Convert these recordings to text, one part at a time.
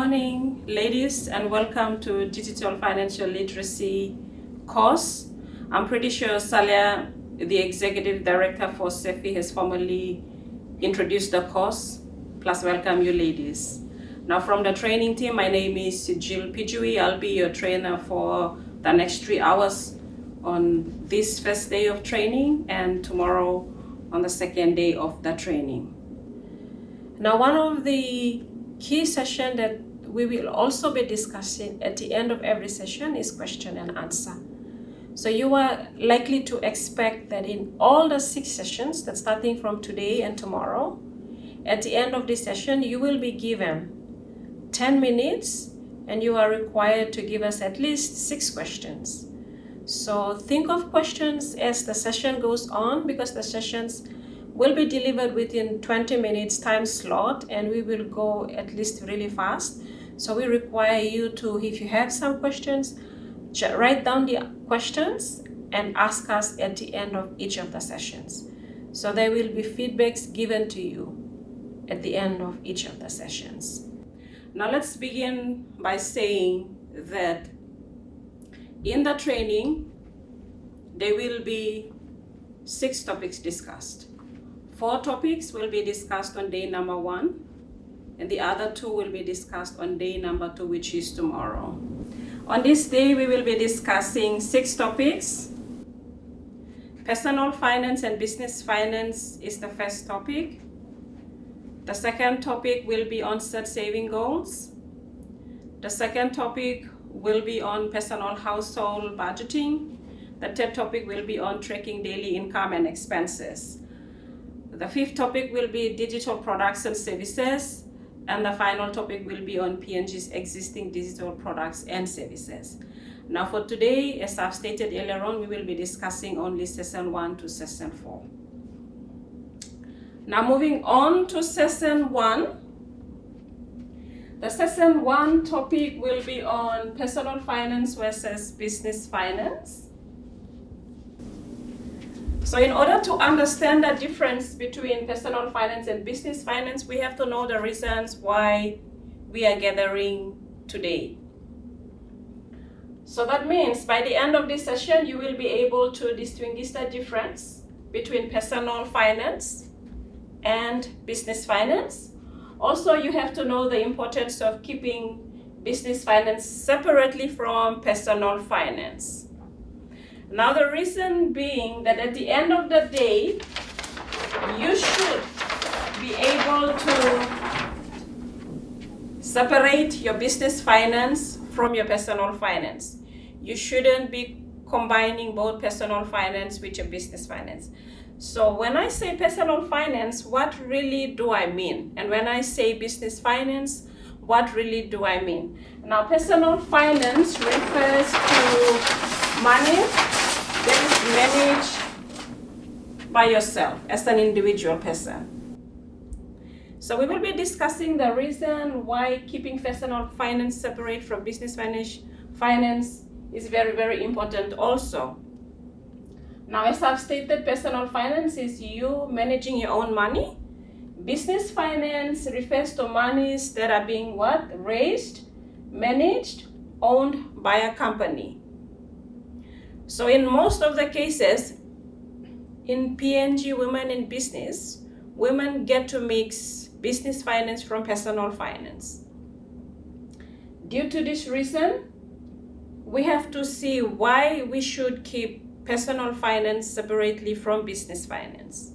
morning, ladies, and welcome to Digital Financial Literacy course. I'm pretty sure Salia, the Executive Director for CEFI, has formally introduced the course. Plus, welcome you ladies. Now, from the training team, my name is Jill Pijui. I'll be your trainer for the next 3 hours on this first day of training and tomorrow on the second day of the training. Now, one of the key session that we will also be discussing at the end of every session is question and answer. So you are likely to expect that in all the 6 sessions, that starting from today and tomorrow, at the end of this session, you will be given 10 minutes and you are required to give us at least 6 questions. So think of questions as the session goes on, because the sessions will be delivered within 20 minutes time slot and we will go at least really fast. So we require you to, if you have some questions, write down the questions and ask us at the end of each of the sessions. So there will be feedbacks given to you at the end of each of the sessions. Now let's begin by saying that in the training, there will be 6 topics discussed. 4 topics will be discussed on day number 1, and the other 2 will be discussed on day number 2, which is tomorrow. On this day, we will be discussing 6 topics. Personal finance and business finance is the first topic. The second topic will be on set saving goals. The second topic will be on personal household budgeting. The third topic will be on tracking daily income and expenses. The 5th topic will be digital products and services. And the final topic will be on P&G's existing digital products and services. Now for today, as I've stated earlier on, we will be discussing only session 1 to session 4. Now moving on to session 1. The session 1 topic will be on personal finance versus business finance. So in order to understand the difference between personal finance and business finance, we have to know the reasons why we are gathering today. So that means by the end of this session, you will be able to distinguish the difference between personal finance and business finance. Also, you have to know the importance of keeping business finance separately from personal finance. Now, the reason being that at the end of the day, you should be able to separate your business finance from your personal finance. You shouldn't be combining both personal finance with your business finance. So when I say personal finance, what really do I mean? And when I say business finance, what really do I mean? Now, personal finance refers to money that is managed by yourself as an individual person. So we will be discussing the reason why keeping personal finance separate from business finance is very, very important also. Now, as I've stated, personal finance is you managing your own money. Business finance refers to monies that are being what? Raised, managed, owned by a company. So in most of the cases, in P&G Women in Business, women get to mix business finance from personal finance. Due to this reason, we have to see why we should keep personal finance separately from business finance.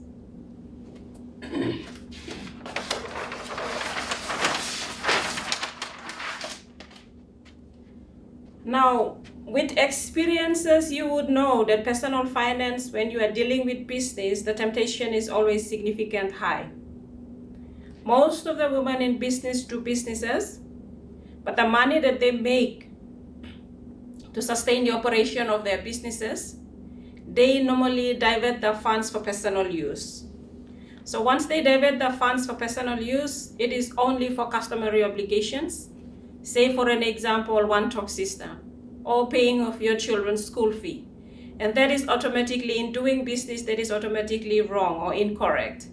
Now, with experiences, you would know that personal finance, when you are dealing with business, the temptation is always significant high. Most of the women in business do businesses, but the money that they make to sustain the operation of their businesses, they normally divert the funds for personal use. So once they divert the funds for personal use, it is only for customary obligations. Say for an example, one-talk system, or paying of your children's school fee. And that is automatically, in doing business, that is automatically wrong or incorrect.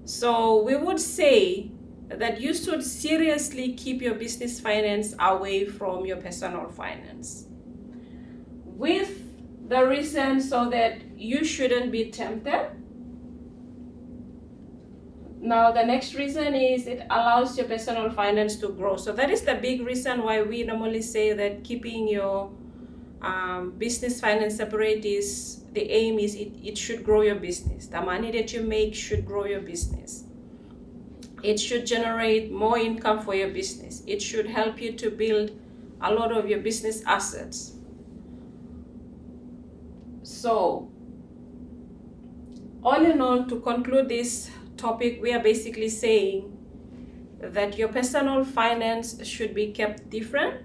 So we would say that you should seriously keep your business finance away from your personal finance. With the reason so that you shouldn't be tempted. Now, the next reason is it allows your personal finance to grow. So that is the big reason why we normally say that keeping your business finance separate is the aim is it should grow your business. The money that you make should grow your business. It should generate more income for your business. It should help you to build a lot of your business assets. So, all in all, to conclude this topic, we are basically saying that your personal finance should be kept different.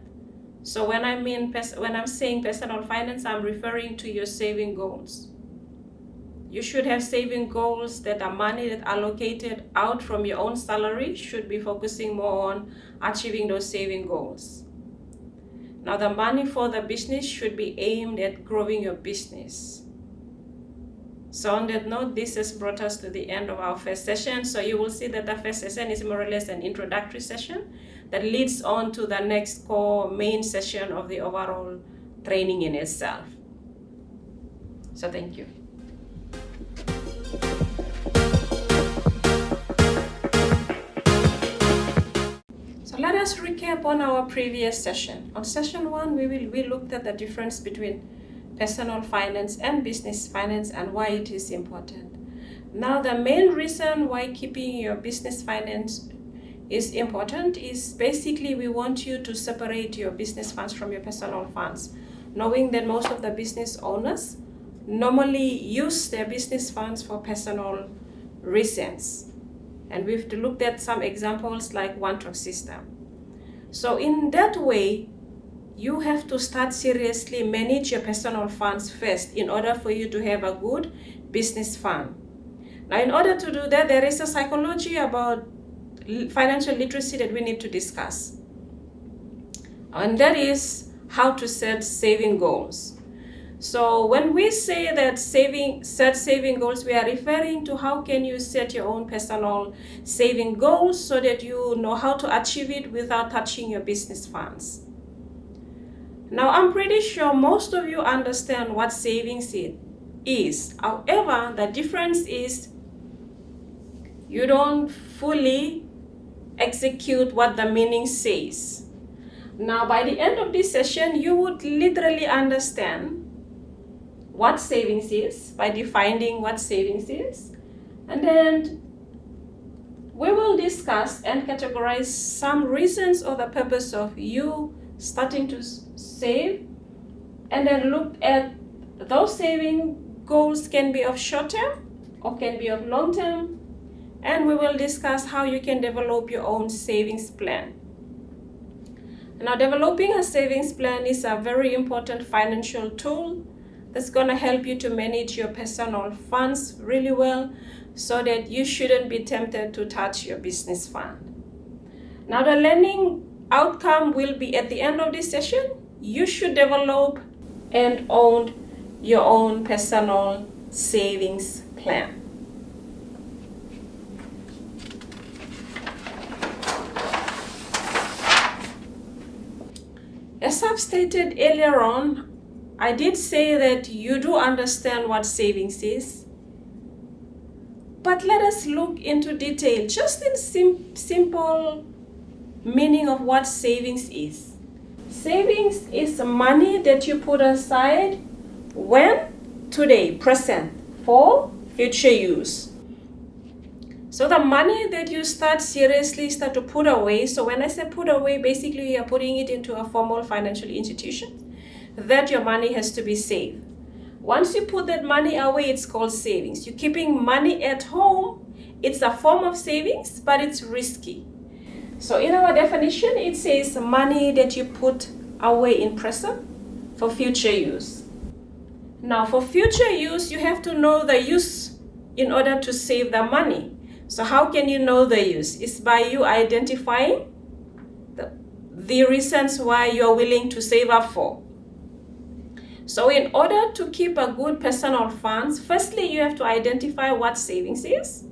So when I'm saying personal finance, I'm referring to your saving goals. You should have saving goals that are money that are allocated out from your own salary should be focusing more on achieving those saving goals. Now, the money for the business should be aimed at growing your business. So on that note, this has brought us to the end of our first session. So you will see that the first session is more or less an introductory session that leads on to the next core main session of the overall training in itself. So thank you. So let us recap on our previous session. On session 1, we looked at the difference between personal finance and business finance and why it is important. Now, the main reason why keeping your business finance is important is basically we want you to separate your business funds from your personal funds, knowing that most of the business owners normally use their business funds for personal reasons. And we've looked at some examples like one truck system. So in that way, you have to start seriously manage your personal funds first in order for you to have a good business fund. Now, in order to do that, there is a psychology about financial literacy that we need to discuss. And that is how to set saving goals. So when we say that set saving goals, we are referring to how can you set your own personal saving goals so that you know how to achieve it without touching your business funds. Now, I'm pretty sure most of you understand what savings is. However, the difference is you don't fully execute what the meaning says. Now, by the end of this session, you would literally understand what savings is by defining what savings is. And then we will discuss and categorize some reasons or the purpose of you starting to save, and then look at those saving goals can be of short term or can be of long term, and we will discuss how you can develop your own savings plan. Now, developing a savings plan is a very important financial tool that's going to help you to manage your personal funds really well so that you shouldn't be tempted to touch your business fund. Now, the learning outcome will be at the end of this session. You should develop and own your own personal savings plan. As I've stated earlier on, I did say that you do understand what savings is, but let us look into detail, just in simple meaning of what savings is. Savings is money that you put aside when? Today, present, for future use. So the money that you start to put away, so when I say put away, basically you are putting it into a formal financial institution, that your money has to be saved. Once you put that money away, it's called savings. You're keeping money at home. It's a form of savings, but it's risky. So in our definition, it says money that you put away in present for future use. Now, for future use, you have to know the use in order to save the money. So how can you know the use? It's by you identifying the reasons why you're willing to save up for. So in order to keep a good personal funds, firstly, you have to identify what savings is.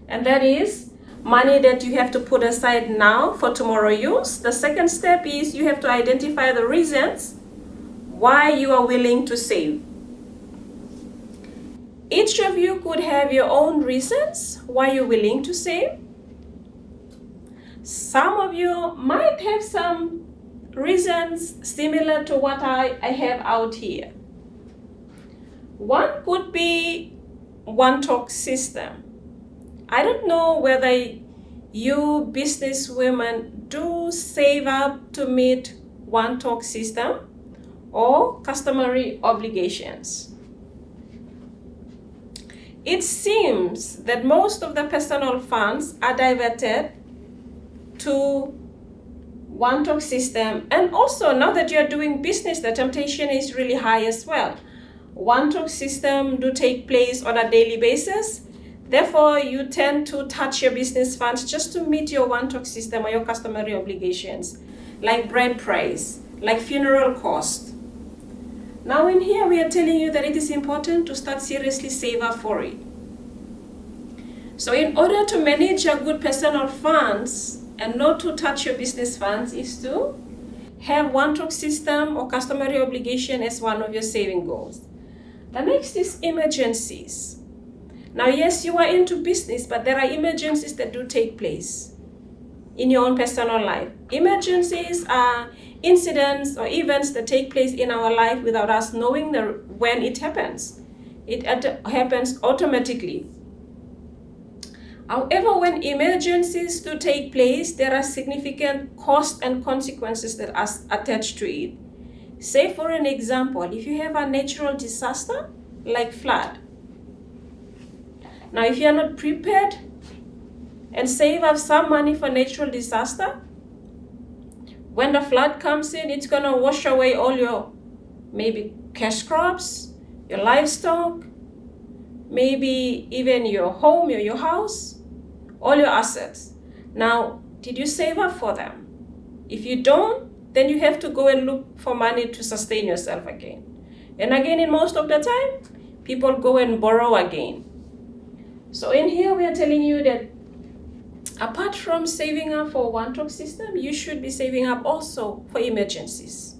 And that is money that you have to put aside now for tomorrow use. The second step is you have to identify the reasons why you are willing to save. Each of you could have your own reasons why you're willing to save. Some of you might have some reasons similar to what I have out here. One could be one-talk system. I don't know whether you business women do save up to meet one-talk system or customary obligations. It seems that most of the personal funds are diverted to one-talk system, and also now that you're doing business, the temptation is really high as well. One-talk system do take place on a daily basis. Therefore, you tend to touch your business funds just to meet your one-talk system or your customary obligations, like brand price, like funeral cost. Now in here, we are telling you that it is important to start seriously save up for it. So in order to manage your good personal funds and not to touch your business funds is to have one-talk system or customary obligation as one of your saving goals. The next is emergencies. Now, yes, you are into business, but there are emergencies that do take place in your own personal life. Emergencies are incidents or events that take place in our life without us knowing when it happens. It happens automatically. However, when emergencies do take place, there are significant costs and consequences that are attached to it. Say, for an example, if you have a natural disaster like flood. Now, if you are not prepared and save up some money for natural disaster, when the flood comes in, it's going to wash away all your maybe cash crops, your livestock, maybe even your home or your house, all your assets. Now, did you save up for them? If you don't, then you have to go and look for money to sustain yourself again. And again, in most of the time, people go and borrow again. So in here, we are telling you that apart from saving up for one-talk system, you should be saving up also for emergencies.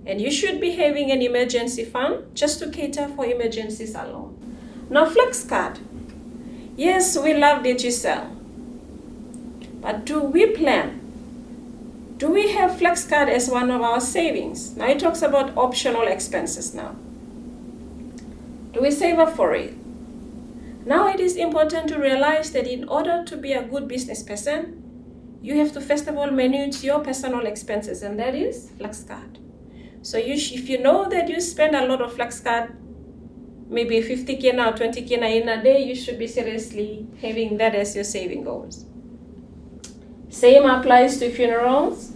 And you should be having an emergency fund just to cater for emergencies alone. Now, flex card. Yes, we love Digicel. But do we plan? Do we have flex card as one of our savings? Now it talks about optional expenses now. Do we save up for it? Now it is important to realize that in order to be a good business person, you have to first of all manage your personal expenses, and that is flex card. So if you know that you spend a lot of flex card, maybe 50K now, 20K now in a day, you should be seriously having that as your saving goals. Same applies to funerals,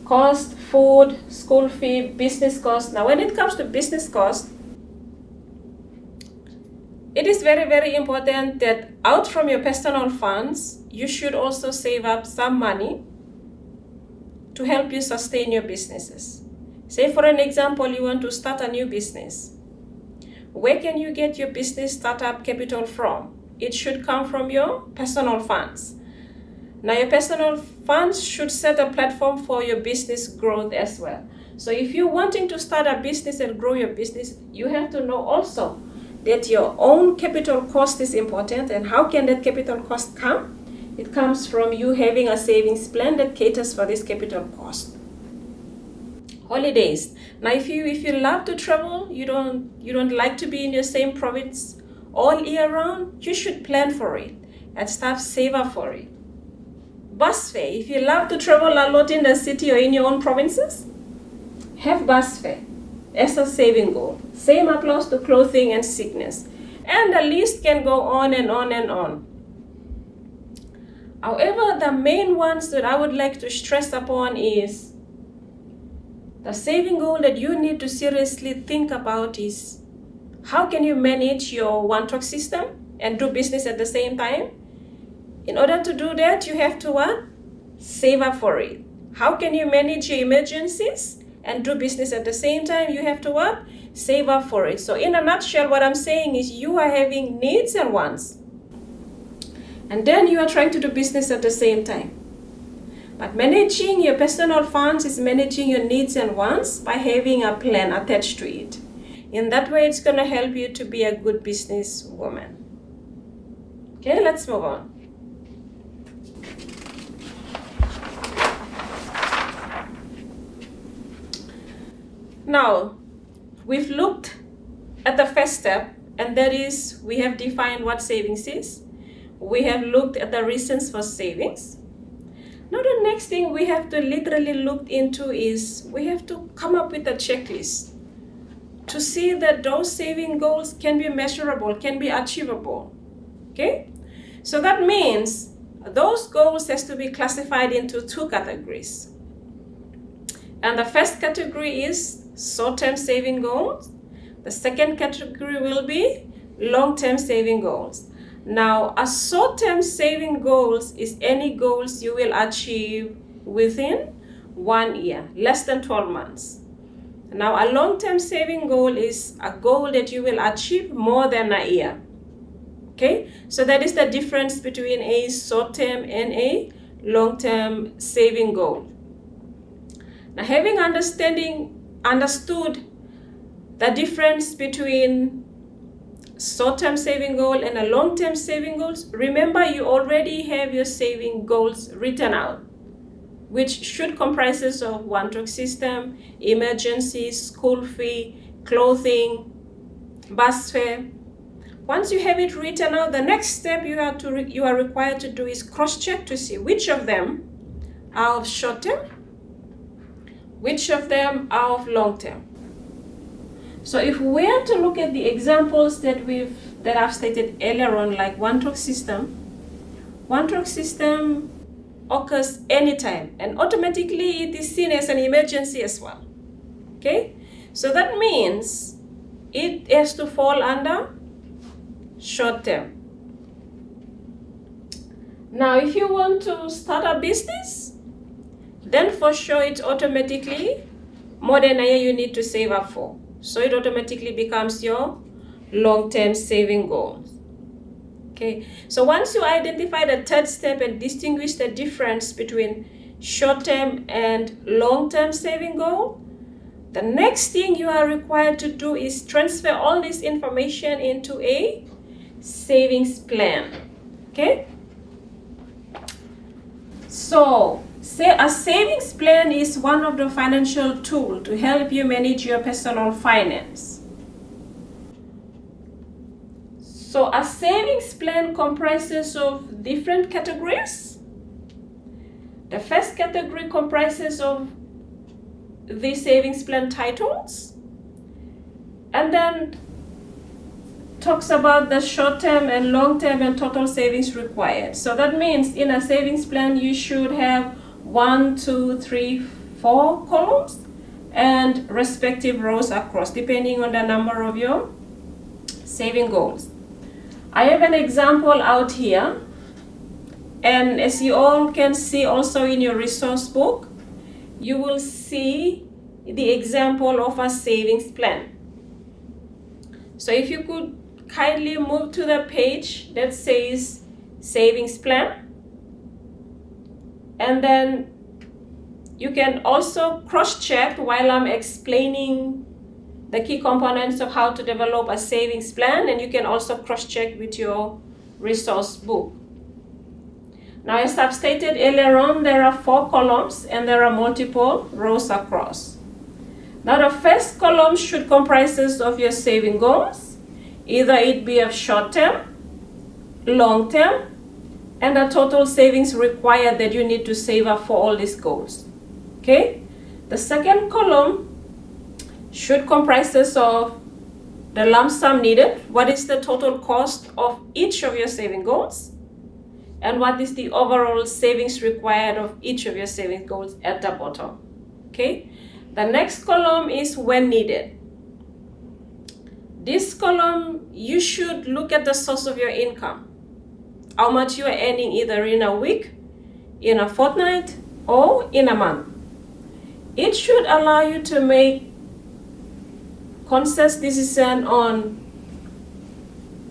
cost, food, school fee, business cost. Now when it comes to business cost, it is very, very important that out from your personal funds, you should also save up some money to help you sustain your businesses. Say for an example, you want to start a new business. Where can you get your business startup capital from? It should come from your personal funds. Now your personal funds should set a platform for your business growth as well. So if you're wanting to start a business and grow your business, you have to know also that your own capital cost is important. And how can that capital cost come? It comes from you having a savings plan that caters for this capital cost. Holidays. Now if you love to travel, you don't like to be in your same province all year round, you should plan for it and start save up for it. Bus fare. If you love to travel a lot in the city or in your own provinces, have bus fare as a saving goal. Same applies to clothing and sickness. And the list can go on and on and on. However, the main ones that I would like to stress upon is the saving goal that you need to seriously think about is how can you manage your one-talk system and do business at the same time? In order to do that, you have to what? Save up for it. How can you manage your emergencies and do business at the same time? You have to what? Save up for it. So in a nutshell, what I'm saying is you are having needs and wants. and then you are trying to do business at the same time. But managing your personal funds is managing your needs and wants by having a plan attached to it. In that way, it's going to help you to be a good businesswoman. Okay, let's move on. Now, we've looked at the first step, and that is we have defined what savings is. We have looked at the reasons for savings. Now the next thing we have to literally look into is we have to come up with a checklist to see that those saving goals can be measurable, can be achievable. Okay? So that means those goals has to be classified into two categories. And the first category is short-term saving goals. The second category will be long-term saving goals. Now, a short-term saving goals is any goals you will achieve within 1 year, less than 12 months. Now, a long-term saving goal is a goal that you will achieve more than a year. Okay, so that is the difference between a short-term and a long-term saving goal. Now, having understood the difference between short-term saving goal and a long-term saving goals, remember you already have your saving goals written out, which should comprises of one-talk system, emergencies, school fee, clothing, bus fare. Once you have it written out, the next step you are required to do is cross-check to see which of them are of short-term, which of them are of long-term. So if we are to look at the examples that I've stated earlier on, like one-talk system occurs anytime, and automatically it is seen as an emergency as well. Okay, so that means it has to fall under short-term. Now, if you want to start a business, then for sure it's automatically more than a year you need to save up for. So it automatically becomes your long-term saving goals. Okay, so once you identify the third step and distinguish the difference between short-term and long-term saving goal, the next thing you are required to do is transfer all this information into a savings plan. Okay, so a savings plan is one of the financial tools to help you manage your personal finance. So a savings plan comprises of different categories. The first category comprises of the savings plan titles, and then talks about the short-term and long-term and total savings required. So that means in a savings plan you should have 1, 2, 3, 4 columns and respective rows across, depending on the number of your saving goals. I have an example out here, and as you all can see also in your resource book, you will see the example of a savings plan. So if you could kindly move to the page that says savings plan, and then you can also cross-check while I'm explaining the key components of how to develop a savings plan, and you can also cross-check with your resource book. Now, as I've stated earlier on, there are 4 columns and there are multiple rows across. Now, the first column should comprises of your saving goals, either it be of short-term, long-term, and the total savings required that you need to save up for all these goals. Okay, the second column should comprises of the lump sum needed, what is the total cost of each of your saving goals, and what is the overall savings required of each of your saving goals at the bottom. Okay, the next column is when needed. This column, you should look at the source of your income, how much you are earning either in a week, in a fortnight, or in a month. It should allow you to make conscious decision on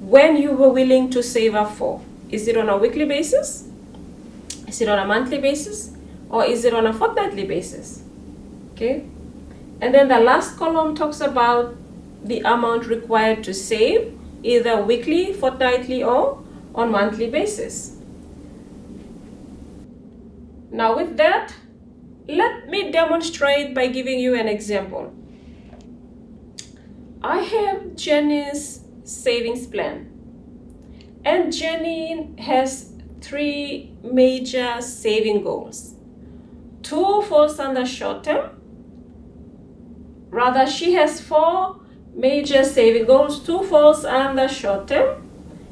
when you were willing to save up for. Is it on a weekly basis? Is it on a monthly basis? Or is it on a fortnightly basis? Okay. And then the last column talks about the amount required to save, either weekly, fortnightly, or on monthly basis. Now with that, let me demonstrate by giving you an example. I have Jenny's savings plan, and Jenny has 3 major saving goals. 2 falls under short term. Rather, she has 4 major saving goals. 2 falls under short term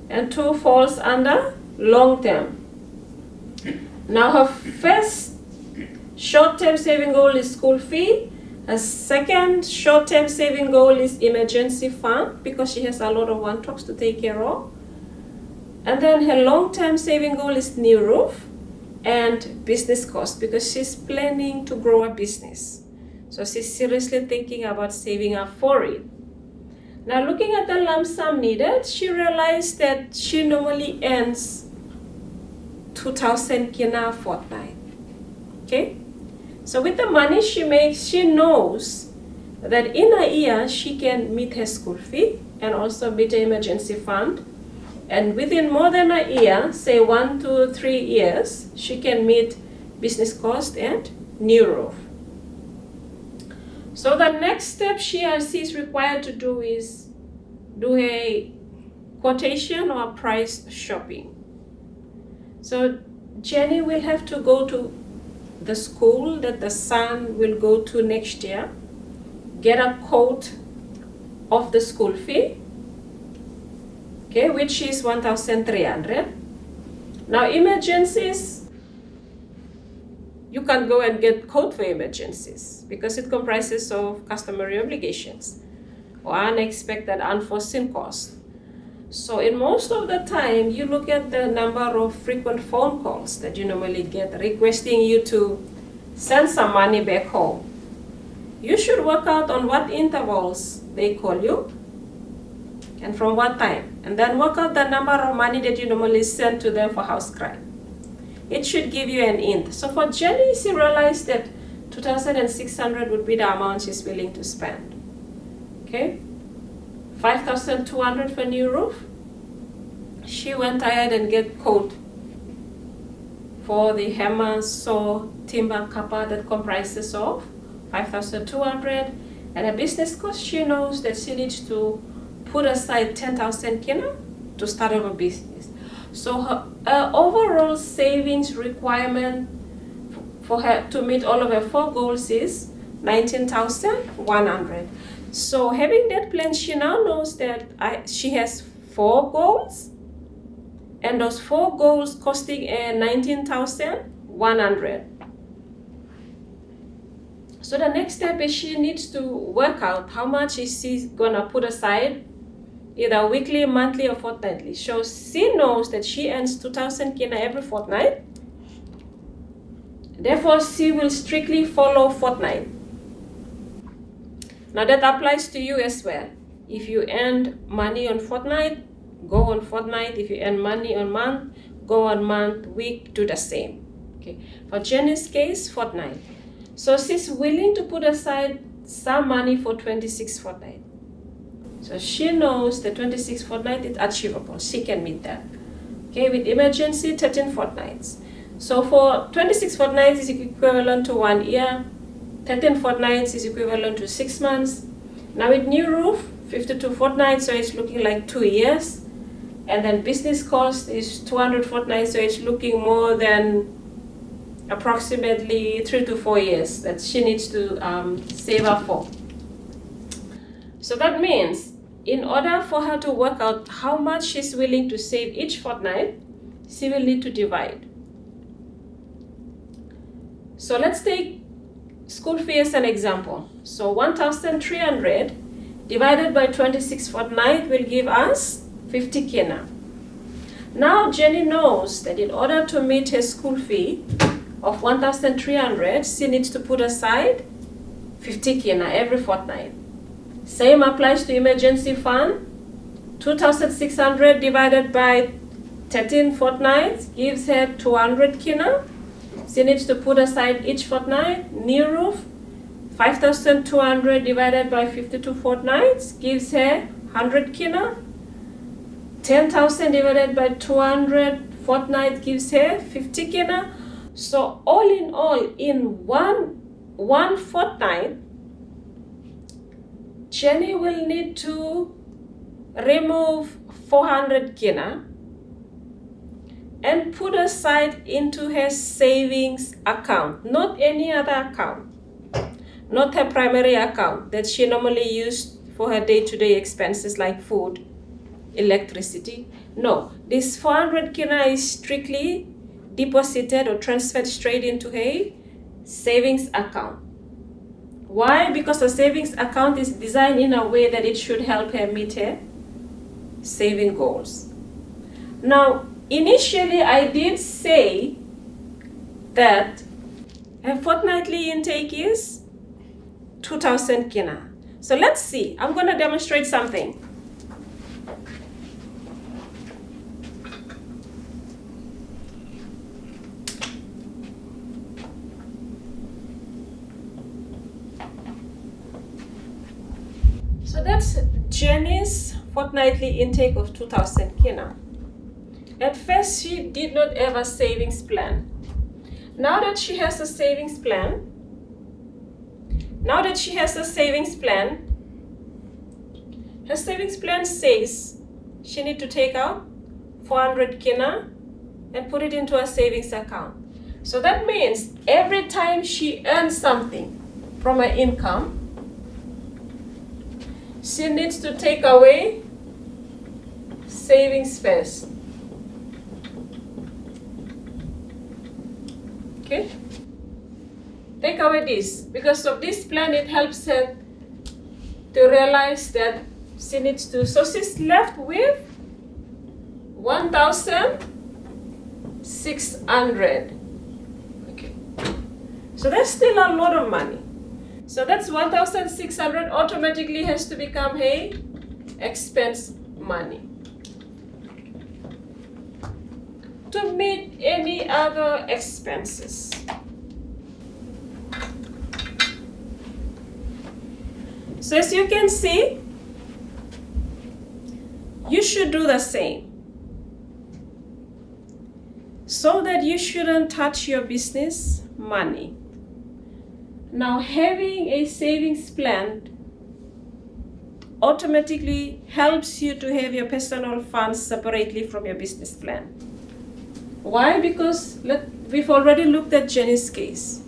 and 2 falls under long term. Now her first short-term saving goal is school fee. Her second short-term saving goal is emergency fund, because she has a lot of one-talks to take care of. And then her long-term saving goal is new roof and business cost, because she's planning to grow a business. So she's seriously thinking about saving up for it. Now looking at the lump sum needed, she realized that she normally earns 2,000 kina a fortnight. Okay? So with the money she makes, she knows that in a year she can meet her school fee and also meet the emergency fund. And within more than a year, say 1 to 3 years, she can meet business cost and new roof. So the next step she is required to do is do a quotation or price shopping. So Jenny will have to go to the school that the son will go to next year, get a quote of the school fee, okay, which is 1,300. Now emergencies, you can go and get quote for emergencies because it comprises of customary obligations or unexpected, unforeseen costs. So in most of the time, you look at the number of frequent phone calls that you normally get requesting you to send some money back home. You should work out on what intervals they call you and from what time, and then work out the number of money that you normally send to them for house cry. It should give you an int. So for Jenny, she realized that 2,600 would be the amount she's willing to spend. Okay, 5,200 for new roof. She went ahead and get quote for the hammer, saw, timber, kappa that comprises of 5,200, and a business cost. She knows that she needs to put aside 10,000 kina to start up a business. So her overall savings requirement for her to meet all of her 4 goals is 19,100. So having that plan, she now knows that she has 4 goals, and those 4 goals costing 19,100. So the next step is she needs to work out how much is she gonna put aside, either weekly, monthly, or fortnightly. So she knows that she earns 2,000 kina every fortnight. Therefore, she will strictly follow fortnight. Now that applies to you as well. If you earn money on fortnight, go on fortnight. If you earn money on month, go on month, week, do the same. Okay. For Jenny's case, fortnight. So she's willing to put aside some money for 26 fortnight. So she knows the 26 fortnight is achievable. She can meet that. Okay, with emergency, 13 fortnights. So for 26 fortnights is equivalent to 1 year. 13 fortnights is equivalent to 6 months. Now with new roof, 52 fortnights, so it's looking like 2 years. And then business cost is 200 fortnights, so it's looking more than approximately 3 to 4 years that she needs to save up for. So that means in order for her to work out how much she's willing to save each fortnight, she will need to divide. So let's take school fee as an example. So 1,300 divided by 26 fortnight will give us 50 kina. Now Jenny knows that in order to meet her school fee of 1,300, she needs to put aside 50 kina every fortnight. Same applies to emergency fund. 2,600 divided by 13 fortnights gives her 200 kina. She needs to put aside each fortnight. New roof, 5,200 divided by 52 fortnights gives her 100 kina. 10,000 divided by 200 fortnight gives her 50 kina. So all in one fortnight, Jenny will need to remove 400 kina and put aside into her savings account, not any other account, not her primary account that she normally used for her day-to-day expenses like food, electricity. No, this 400 kina is strictly deposited or transferred straight into her savings account. Why? Because the savings account is designed in a way that it should help her meet her saving goals. Now, initially I did say that her fortnightly intake is 2,000 kina. So let's see, I'm going to demonstrate something. So that's Jenny's fortnightly intake of 2,000 kina. At first, she did not have a savings plan. Now that she has a savings plan, her savings plan says she needs to take out 400 kina and put it into a savings account. So that means every time she earns something from her income, she needs to take away savings first. Okay? Take away this. Because of this plan, it helps her to realize that she needs to. So she's left with 1,600. Okay. So that's still a lot of money. So that's 1,600 automatically has to become her expense money. To meet any other expenses. So as you can see, you should do the same. So that you shouldn't touch your business money. Now, having a savings plan automatically helps you to have your personal funds separately from your business plan. Why? Because we've already looked at Jenny's case.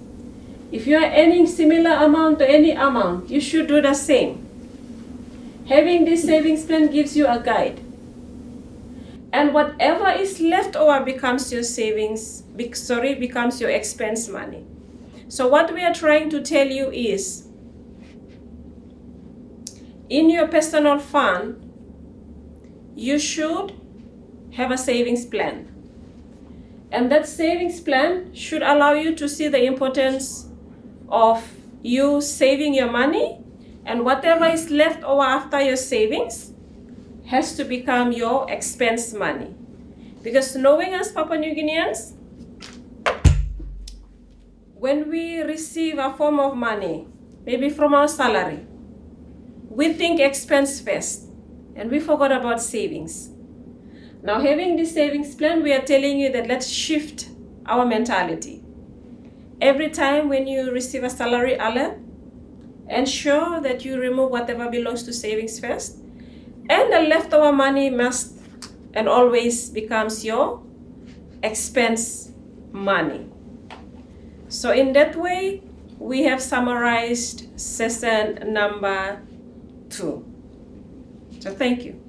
If you are earning similar amount to any amount, you should do the same. Having this savings plan gives you a guide. And whatever is left over becomes your becomes your expense money. So what we are trying to tell you is, in your personal fund, you should have a savings plan. And that savings plan should allow you to see the importance of you saving your money, and whatever is left over after your savings has to become your expense money. Because knowing us Papua New Guineans, when we receive a form of money, maybe from our salary, we think expense first and we forgot about savings. Now, having this savings plan, we are telling you that let's shift our mentality. Every time when you receive a salary alert, ensure that you remove whatever belongs to savings first, and the leftover money must and always becomes your expense money. So in that way, we have summarized session number 2. So thank you.